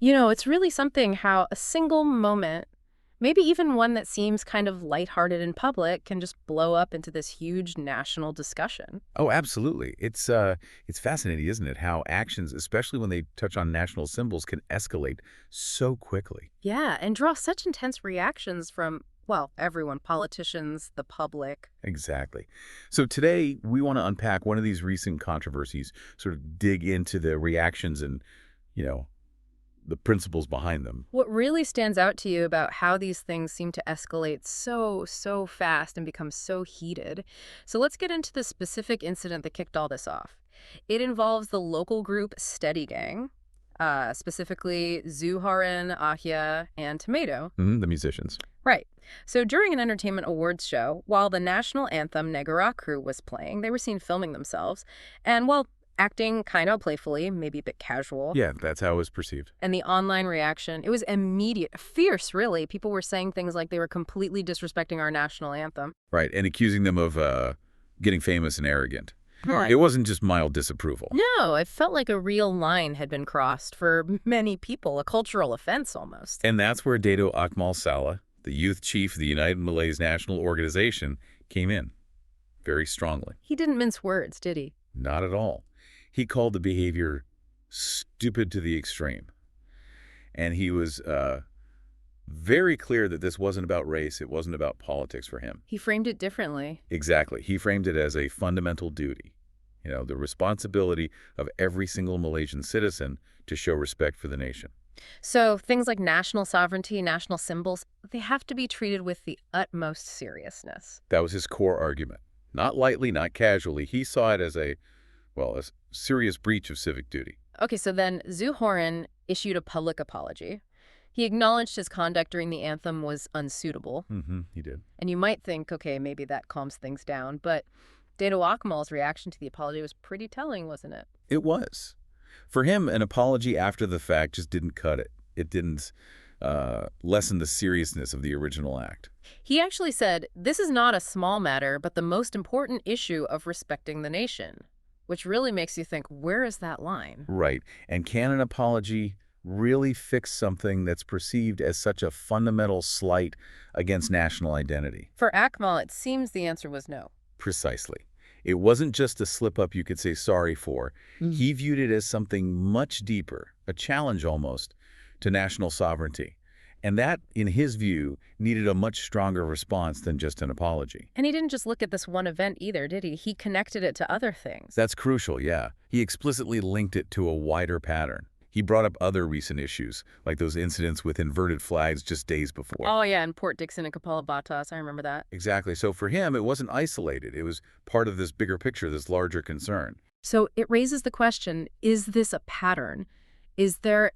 It's really something how a single moment, maybe even one that seems kind of lighthearted in public, can just blow up into this huge national discussion. Oh, absolutely. It's fascinating, isn't it, how actions, especially when they touch on national symbols, can escalate so quickly. Yeah, and draw such intense reactions from, well, everyone, politicians, the public. Exactly. So today we want to unpack one of these recent controversies, sort of dig into the reactions and, you know, the principles behind them. What really stands out to you about how these things seem to escalate so fast and become so heated? So let's get into the specific incident that kicked all this off. It involves the local group Steady Gang, specifically Zuharin, Ahia, and Tomato. The musicians. Right. So during an entertainment awards show, while the national anthem Negaraku was playing, they were seen filming themselves, and, well, acting kind of playfully, maybe a bit casual. Yeah, that's how it was perceived. And the online reaction, it was immediate, fierce, really. People were saying things like they were completely disrespecting our national anthem. Right, and accusing them of getting famous and arrogant. Right. It wasn't just mild disapproval. No, it felt like a real line had been crossed for many people, a cultural offense almost. And that's where Dato Akmal Saleh, the youth chief of the United Malays National Organization, came in very strongly. He didn't mince words, did he? Not at all. He called the behavior stupid to the extreme. And he was very clear that this wasn't about race, it wasn't about politics for him. He framed it differently. Exactly. He framed it as a fundamental duty, the responsibility of every single Malaysian citizen to show respect for the nation. So things like national sovereignty, national symbols, they have to be treated with the utmost seriousness. That was his core argument. Not lightly, not casually. He saw it as a serious breach of civic duty. Okay, so then Zuhorin issued a public apology. He acknowledged his conduct during the anthem was unsuitable. He did. And you might think, okay, maybe that calms things down. But Dato Akmal's reaction to the apology was pretty telling, wasn't it? It was. For him, an apology after the fact just didn't cut it. It didn't lessen the seriousness of the original act. He actually said, this is not a small matter, but the most important issue of respecting the nation. Which really makes you think, where is that line? Right. And can an apology really fix something that's perceived as such a fundamental slight against national identity? For Akmal, it seems the answer was no. Precisely. It wasn't just a slip-up you could say sorry for. He viewed it as something much deeper, a challenge almost, to national sovereignty. And that, in his view, needed a much stronger response than just an apology. And he didn't just look at this one event either, did he? He connected it to other things. That's crucial, yeah. He explicitly linked it to a wider pattern. He brought up other recent issues, like those incidents with inverted flags just days before. Oh, yeah, in Port Dickson and Kapala Batas, I remember that. Exactly. So for him, it wasn't isolated. It was part of this bigger picture, this larger concern. So it raises the question, is this a pattern? Is there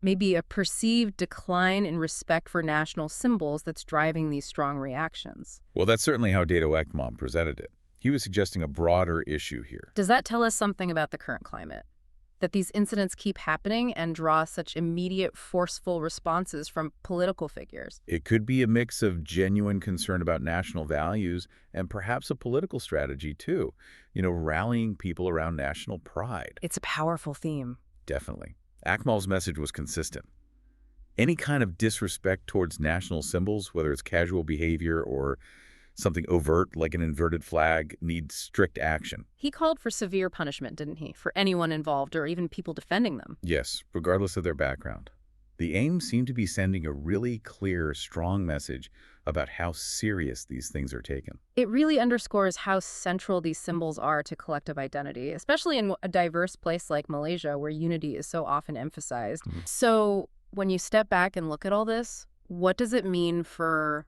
maybe a perceived decline in respect for national symbols that's driving these strong reactions? Well, that's certainly how Dato Akmal presented it. He was suggesting a broader issue here. Does that tell us something about the current climate? That these incidents keep happening and draw such immediate, forceful responses from political figures? It could be a mix of genuine concern about national values and perhaps a political strategy, too. Rallying people around national pride. It's a powerful theme. Definitely. Akmal's message was consistent. Any kind of disrespect towards national symbols, whether it's casual behavior or something overt like an inverted flag, needs strict action. He called for severe punishment, didn't he, for anyone involved or even people defending them? Yes, regardless of their background. The aim seemed to be sending a really clear, strong message about how serious these things are taken. It really underscores how central these symbols are to collective identity, especially in a diverse place like Malaysia, where unity is so often emphasized. So when you step back and look at all this, what does it mean for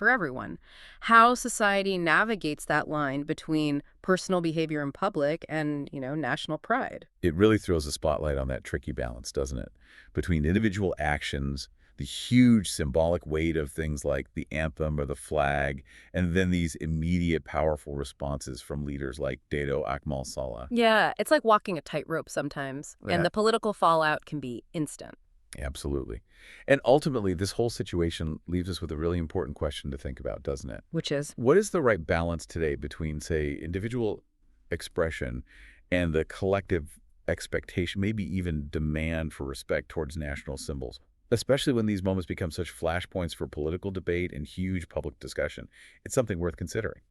everyone? How society navigates that line between personal behavior in public and, national pride? It really throws a spotlight on that tricky balance, doesn't it? Between individual actions, the huge symbolic weight of things like the anthem or the flag, and then these immediate powerful responses from leaders like Dato Akmal Saleh. Yeah, it's like walking a tightrope sometimes, and the political fallout can be instant. Absolutely. And ultimately, this whole situation leaves us with a really important question to think about, doesn't it? Which is? What is the right balance today between, say, individual expression and the collective expectation, maybe even demand for respect towards national symbols, especially when these moments become such flashpoints for political debate and huge public discussion. It's something worth considering.